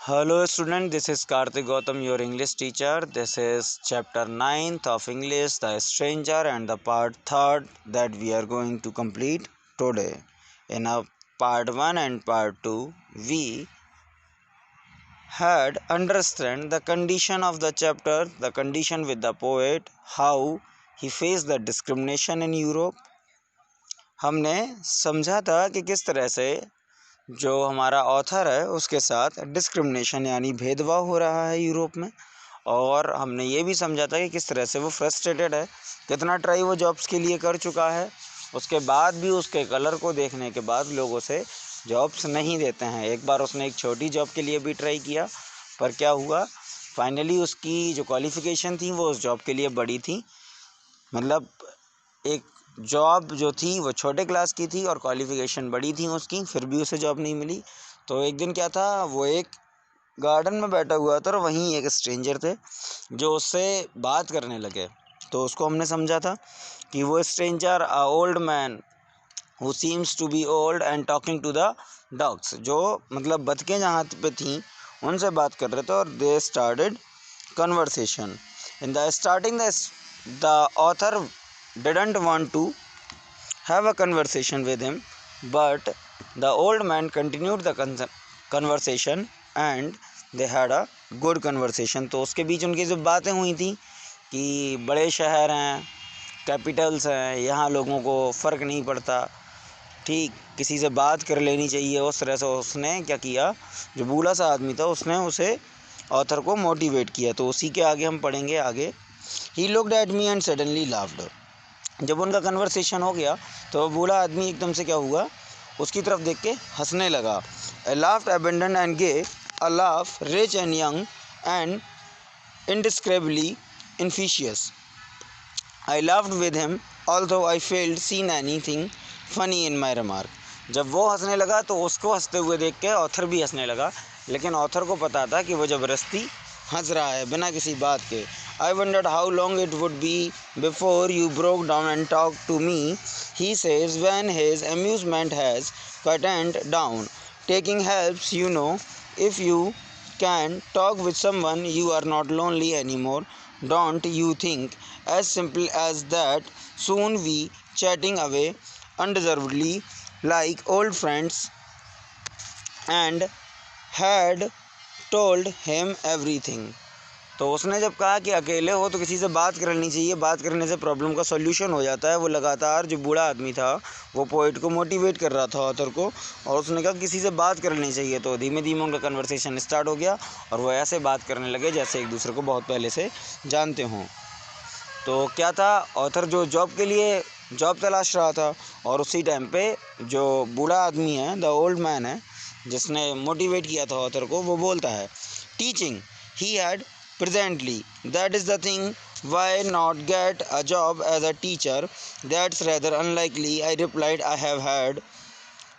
Hello student, this is Karthik Gautam, your English teacher. This is chapter 9th of English, The Stranger, and the part 3rd that we are going to complete today. In our part 1 and part 2, we had understand the condition of the chapter, the condition with the poet, how he faced the discrimination in Europe. हमने समझा था कि किस तरह से जो हमारा author है उसके साथ डिस्क्रिमिनेशन यानी भेदभाव हो रहा है यूरोप में, और हमने ये भी समझा था कि किस तरह से वो फ्रस्ट्रेटेड है, कितना ट्राई वो जॉब्स के लिए कर चुका है, उसके बाद भी उसके कलर को देखने के बाद लोगों से जॉब्स नहीं देते हैं। एक बार उसने एक छोटी जॉब के लिए भी ट्राई किया, पर क्या हुआ, फाइनली उसकी जो क्वालिफ़िकेशन थी वो उस जॉब के लिए बड़ी थी, मतलब एक जॉब जो थी वो छोटे क्लास की थी और क्वालिफ़िकेशन बड़ी थी उसकी, फिर भी उसे जॉब नहीं मिली। तो एक दिन क्या था, वो एक गार्डन में बैठा हुआ था और वहीं एक स्ट्रेंजर थे जो उससे बात करने लगे। तो उसको हमने समझा था कि वो stranger a old man who seems to be old and talking to the dogs, जो मतलब बतखें जहाँ पे थी उनसे बात कर रहे थे, और they started conversation. In the starting, the author didn't want to have a conversation with him, but the old man continued the conversation and they had a good conversation. तो उसके बीच उनकी जो बातें हुई थी कि बड़े शहर हैं, कैपिटल्स हैं, यहाँ लोगों को फ़र्क नहीं पड़ता, ठीक, किसी से बात कर लेनी चाहिए, उस तरह से उसने क्या किया, जो बूढ़ा सा आदमी था उसने उसे ऑथर को मोटिवेट किया। तो उसी के आगे हम पढ़ेंगे आगे। He looked at me and suddenly laughed. जब उनका कन्वर्सेशन हो गया तो बूढ़ा आदमी एकदम से क्या हुआ, उसकी तरफ देख के हंसने लगा। A laughed abandon and gave a laugh rich and young and indescribably infectious. I laughed with him, although I failed seen anything funny in my remark. जब वो हंसने लगा तो उसको हंसते हुए देख के ऑथर भी हंसने लगा, लेकिन ऑथर को पता था कि वो ज़बरदस्ती हंस रहा है बिना किसी बात के। I wondered how long it would be before you broke down and talked to me, he says when his amusement has quietened down. Taking helps, you know, if you can talk with someone you are not lonely anymore, don't you think? As simple as that, soon we chatting away undeservedly like old friends, and had told him everything. तो उसने जब कहा कि अकेले हो तो किसी से बात करनी चाहिए, बात करने से प्रॉब्लम का सॉल्यूशन हो जाता है, वो लगातार जो बूढ़ा आदमी था वो पोइट को मोटिवेट कर रहा था, ऑथर को, और उसने कहा किसी से बात करनी चाहिए। तो धीमे धीमे उनका कन्वर्सेशन स्टार्ट हो गया और वो ऐसे बात करने लगे जैसे एक दूसरे को बहुत पहले से जानते हों। तो क्या था, ऑथर जो जॉब के लिए जॉब तलाश रहा था, और उसी टाइम पे जो बूढ़ा आदमी है, द ओल्ड मैन है, जिसने मोटिवेट किया था ऑथर को, वो बोलता है teaching he had presently, that is the thing, why not get a job as a teacher? That's rather unlikely, I replied. I have had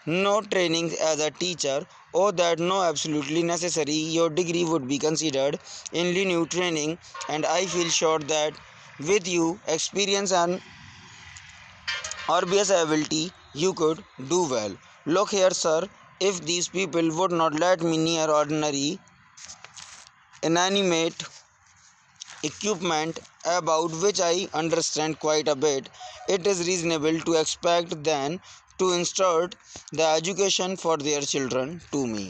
no training as a teacher. Oh, that no, absolutely necessary, your degree would be considered in new training, and I feel sure that with you experience and obvious ability you could do well. Look here, sir, if these people would not let me near ordinary inanimate equipment, about which I understand quite a bit, it is reasonable to expect them to insert the education for their children to me.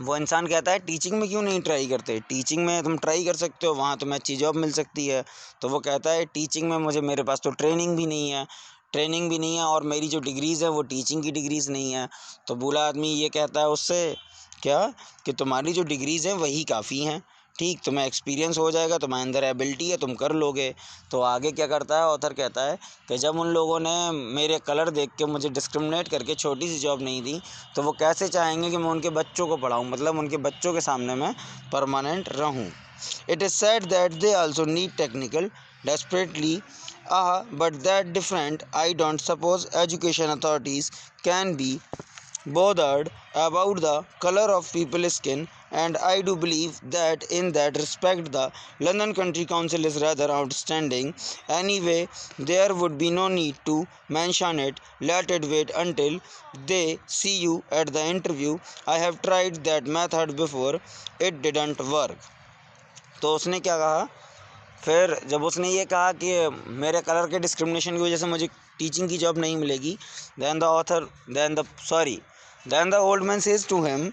वो इंसान कहता है teaching में क्यों नहीं try करते, teaching में तुम ट्राई कर सकते हो, वहाँ तुम्हें अच्छी जॉब मिल सकती है। तो वो कहता है टीचिंग में मेरे पास तो ट्रेनिंग भी नहीं है और मेरी जो डिग्रीज़ है वो टीचिंग की डिग्रीज़ नहीं है। तो बूढ़ा आदमी ये कहता है उससे क्या, कि तुम्हारी जो डिग्रीज़ हैं वही काफ़ी हैं, ठीक, तुम्हें एक्सपीरियंस हो जाएगा, तुम्हारे अंदर एबिलिटी है, तुम कर लोगे। तो आगे क्या करता है, ऑथर कहता है कि जब उन लोगों ने मेरे कलर देख के मुझे डिस्क्रिमिनेट करके छोटी सी जॉब नहीं दी, तो वो कैसे चाहेंगे कि मैं उनके बच्चों को पढ़ाऊँ, मतलब उनके बच्चों के सामने मैं परमानेंट रहूँ। It is sad that they also need technical desperately, but that different. I don't suppose education authorities can be bothered about the color of people's skin, and I do believe that in that respect the London County Council is rather outstanding. Anyway, there would be no need to mention it. Let it wait until they see you at the interview. I have tried that method before. It didn't work. तो उसने क्या कहा, फिर जब उसने ये कहा कि मेरे कलर के डिस्क्रिमिनेशन की वजह से मुझे टीचिंग की जॉब नहीं मिलेगी, then the old man says to him,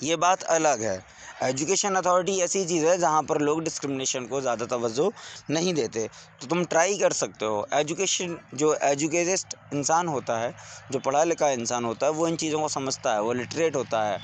ये बात अलग है। एजुकेशन अथॉरिटी ऐसी चीज़ है जहाँ पर लोग डिस्क्रिमिनेशन को ज़्यादा तवज्जो नहीं देते, तो तुम ट्राई कर सकते हो। एजुकेशन, जो एजुकेटेड इंसान होता है, जो पढ़ा लिखा इंसान होता है, वो इन चीज़ों को समझता है, वो लिटरेट होता है,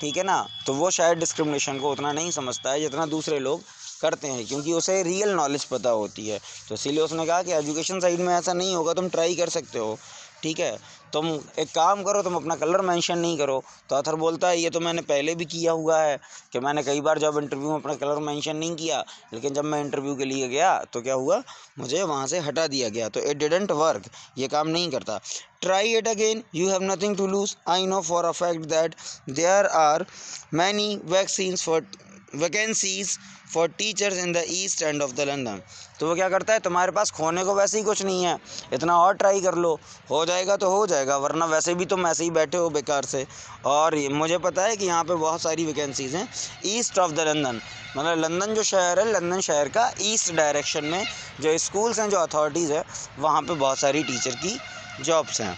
ठीक है ना। तो वो शायद डिस्क्रिमिनेशन को उतना नहीं समझता है जितना दूसरे लोग करते हैं, क्योंकि उसे रियल नॉलेज पता होती है। तो इसीलिए उसने कहा कि एजुकेशन साइड में ऐसा नहीं होगा, तुम ट्राई कर सकते हो, ठीक है। तुम एक काम करो, तुम अपना कलर मेंशन नहीं करो। तो अथर बोलता है ये तो मैंने पहले भी किया हुआ है, कि मैंने कई बार जब इंटरव्यू में अपना कलर मेंशन नहीं किया, लेकिन जब मैं इंटरव्यू के लिए गया तो क्या हुआ, मुझे वहाँ से हटा दिया गया। तो इट डिडंट वर्क, ये काम नहीं करता। Try it again, you have nothing to lose. I know for a fact that there are many vacancies for teachers in the east end of the London. तो वो क्या करता है, तुम्हारे पास खोने को वैसे ही कुछ नहीं है, इतना और ट्राई कर लो, हो जाएगा तो हो जाएगा, वरना वैसे भी तुम ऐसे ही बैठे हो बेकार से। और मुझे पता है कि यहाँ पे बहुत सारी वैकेंसीज़ हैं ईस्ट ऑफ द लंदन, मतलब लंदन जो शहर है, लंदन शहर का ईस्ट डायरेक्शन में जो स्कूल्स हैं, जो अथॉरिटीज़ है, वहाँ पे बहुत सारी टीचर की जॉब्स हैं।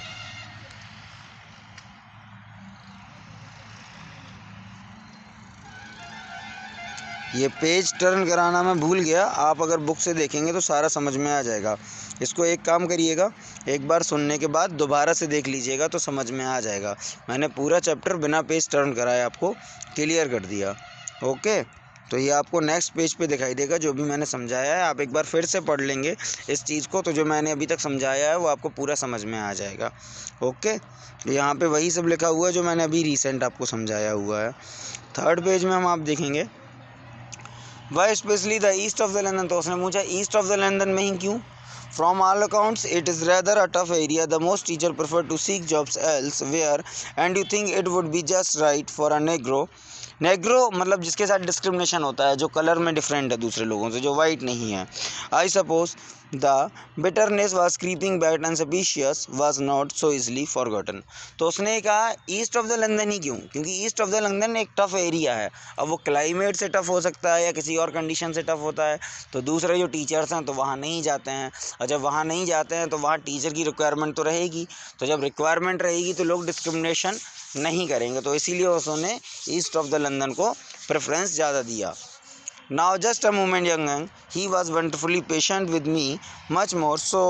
ये पेज टर्न कराना मैं भूल गया, आप अगर बुक से देखेंगे तो सारा समझ में आ जाएगा। इसको एक काम करिएगा, एक बार सुनने के बाद दोबारा से देख लीजिएगा तो समझ में आ जाएगा। मैंने पूरा चैप्टर बिना पेज टर्न कराए आपको क्लियर कर दिया। ओके, तो ये आपको नेक्स्ट पेज पे दिखाई देगा जो भी मैंने समझाया है। आप एक बार फिर से पढ़ लेंगे इस चीज़ को, तो जो मैंने अभी तक समझाया है वो आपको पूरा समझ में आ जाएगा। ओके, यहाँ पे वही सब लिखा हुआ है जो मैंने अभी रिसेंट आपको समझाया हुआ है। थर्ड पेज में हम आप देखेंगे why specially the east of the London. तो उसने पूछा ईस्ट ऑफ द लंदन में ही क्यों। From all accounts it is rather a tough area, the most teacher prefer to seek jobs elsewhere, and you think it would be just right for a negro. Negro मतलब जिसके साथ discrimination होता है, जो colour में different है दूसरे लोगों से, जो वाइट नहीं है। I suppose the bitterness was creeping back and suspicious was not so easily forgotten. तो उसने कहा ईस्ट ऑफ द लंदन ही क्यों, क्योंकि ईस्ट ऑफ द लंदन एक टफ एरिया है। अब वो क्लाइमेट से टफ हो सकता है या किसी और कंडीशन से टफ होता है, तो दूसरे जो टीचर्स हैं तो वहाँ नहीं जाते हैं, और जब वहाँ नहीं जाते हैं तो वहाँ टीचर की रिक्वायरमेंट तो रहेगी, तो जब रिक्वायरमेंट रहेगी तो लोग डिस्क्रिमिनेशन नहीं करेंगे, तो इसीलिए उसने ईस्ट ऑफ द लंदन को प्रेफरेंस ज़्यादा दिया। Now just a moment, young man. He was wonderfully patient with me, much more so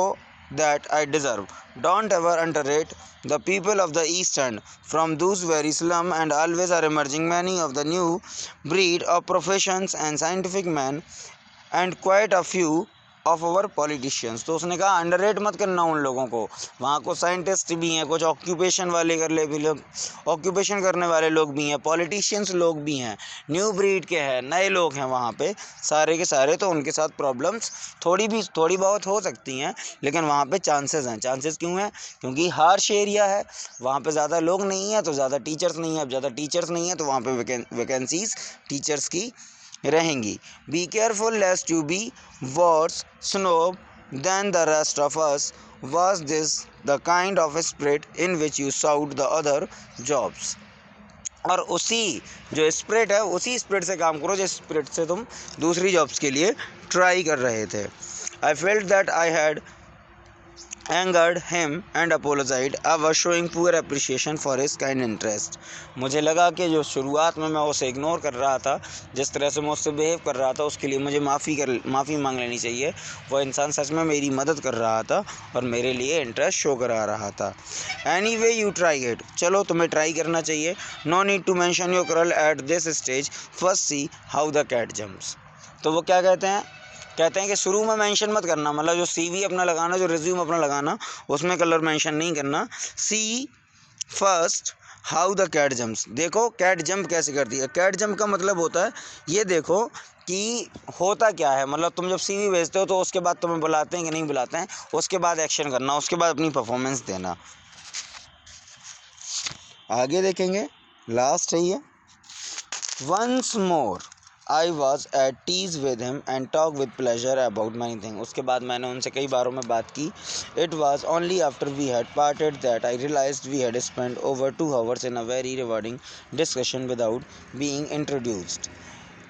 that I deserve. Don't ever underrate the people of the East End. From those very slum and always are emerging many of the new breed of professions and scientific men, and quite a few of over politicians. तो उसने कहा underrate मत करना उन लोगों को, वहाँ को साइंटिस्ट भी हैं, कुछ ऑक्यूपेशन वाले कर ले भी लोग, ऑक्यूपेशन करने वाले लोग भी हैं, पॉलिटिशियंस लोग भी हैं, न्यू ब्रीड के हैं, नए लोग हैं वहाँ पे सारे के सारे। तो उनके साथ प्रॉब्लम्स थोड़ी बहुत हो सकती हैं, लेकिन वहाँ पे चांसेस हैं। चांसेस क्यों हैं, क्योंकि हार्श एरिया है, वहाँ पे ज़्यादा लोग नहीं हैं तो ज़्यादा टीचर्स नहीं है, अब ज़्यादा टीचर्स नहीं है तो वहाँ पे वैकेंसीज टीचर्स की रहेंगी। Be careful lest you be worse snob than the rest of us. Was this the kind of spirit in which you sought the other jobs. और उसी जो स्पिरिट है, उसी स्पिरिट से काम करो जिस स्पिरिट से तुम दूसरी जॉब्स के लिए ट्राई कर रहे थे। I felt that I had angered him and apologized. I was showing poor appreciation for his kind interest. मुझे लगा कि जो शुरुआत में मैं उसे इग्नोर कर रहा था, जिस तरह से मैं उससे बिहेव कर रहा था, उसके लिए मुझे माफ़ी मांग लेनी चाहिए। वो इंसान सच में मेरी मदद कर रहा था और मेरे लिए इंटरेस्ट शो करा रहा था। Anyway you try it, चलो तुम्हें ट्राई करना चाहिए। No need to mention your colour at this stage, first see how the cat jumps. तो वो क्या कहते हैं कि शुरू में मेंशन मत करना, मतलब जो सीवी अपना लगाना, जो रिज्यूम अपना लगाना, उसमें कलर मेंशन नहीं करना। See first how the cat jumps. देखो कैट जंप कैसे करती है। कैट जंप का मतलब होता है, ये देखो कि होता क्या है, मतलब तुम जब सीवी भेजते हो तो उसके बाद तुम्हें बुलाते हैं कि नहीं बुलाते हैं, उसके बाद एक्शन करना, उसके बाद अपनी परफॉर्मेंस देना। आगे देखेंगे, लास्ट है ये। Once more I was at teas with him and talk with pleasure about many thing. उसके बाद मैंने उनसे कई बारों में बात की। It was only after we had parted that I realised we had spend over 2 hours in a very rewarding discussion without being introduced.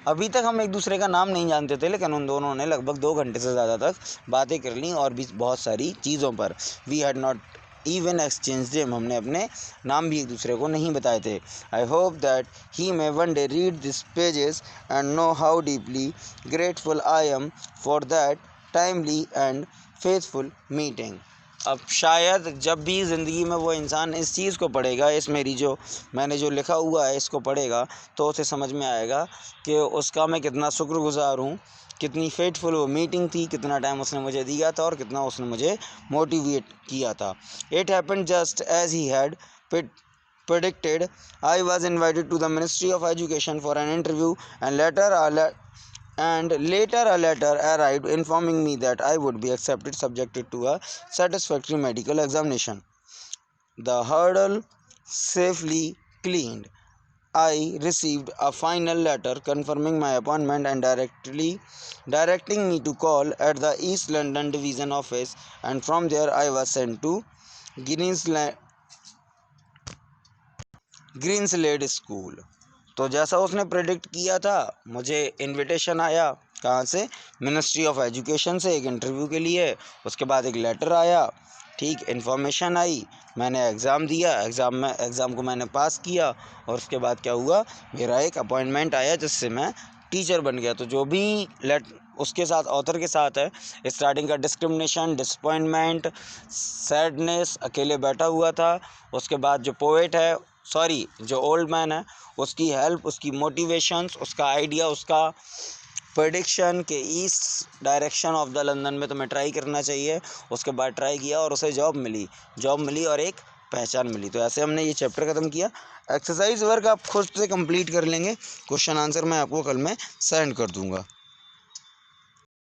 अभी तक हम एक दूसरे का नाम नहीं जानते थे, लेकिन उन दोनों ने लगभग 2 घंटे से ज़्यादा तक बातें कर ली और भी बहुत सारी चीज़ों पर। We had not even exchange name, हमने अपने नाम भी एक दूसरे को नहीं बताए थे। I hope that he may one day read this pages and know how deeply grateful I am for that timely and faithful meeting. अब शायद जब भी ज़िंदगी में वो इंसान इस चीज़ को पढ़ेगा, इस मेरी जो मैंने जो लिखा हुआ है इसको पढ़ेगा, तो उसे समझ में आएगा कि उसका मैं कितना शुक्रगुज़ार हूँ, कितनी फेथफुल वो मीटिंग थी, कितना टाइम उसने मुझे दिया था और कितना उसने मुझे मोटिवेट किया था। It happened just as he had predicted. I was invited to the Ministry of Education for an interview, and later a letter arrived informing me that I would be accepted subjected to a satisfactory medical examination. The hurdle safely cleaned, I received a final letter confirming my appointment and directing me to call at the East London Division office, and from there I was sent to Greenslade school. तो जैसा उसने predict किया था, मुझे invitation आया कहाँ से, ministry of education से, एक इंटरव्यू के लिए। उसके बाद एक लेटर आया, ठीक, इन्फॉर्मेशन आई, मैंने एग्ज़ाम दिया, एग्ज़ाम को मैंने पास किया और उसके बाद क्या हुआ, मेरा एक अपॉइंटमेंट आया जिससे मैं टीचर बन गया। तो जो भी उसके साथ ऑथर के साथ है, स्टार्टिंग का डिस्क्रिमिनेशन, डिसअपॉइंटमेंट, सैडनेस, अकेले बैठा हुआ था। उसके बाद जो पोएट है, जो ओल्ड मैन है, उसकी हेल्प, उसकी मोटिवेशंस, उसका आइडिया, उसका प्रेडिक्शन के east direction of the London में तुम्हें ट्राई करना चाहिए। उसके बाद ट्राई किया और उसे जॉब मिली और एक पहचान मिली। तो ऐसे हमने ये चैप्टर ख़त्म किया। एक्सरसाइज वर्क आप खुद से कंप्लीट कर लेंगे, क्वेश्चन आंसर मैं आपको कल में सेंड कर दूंगा।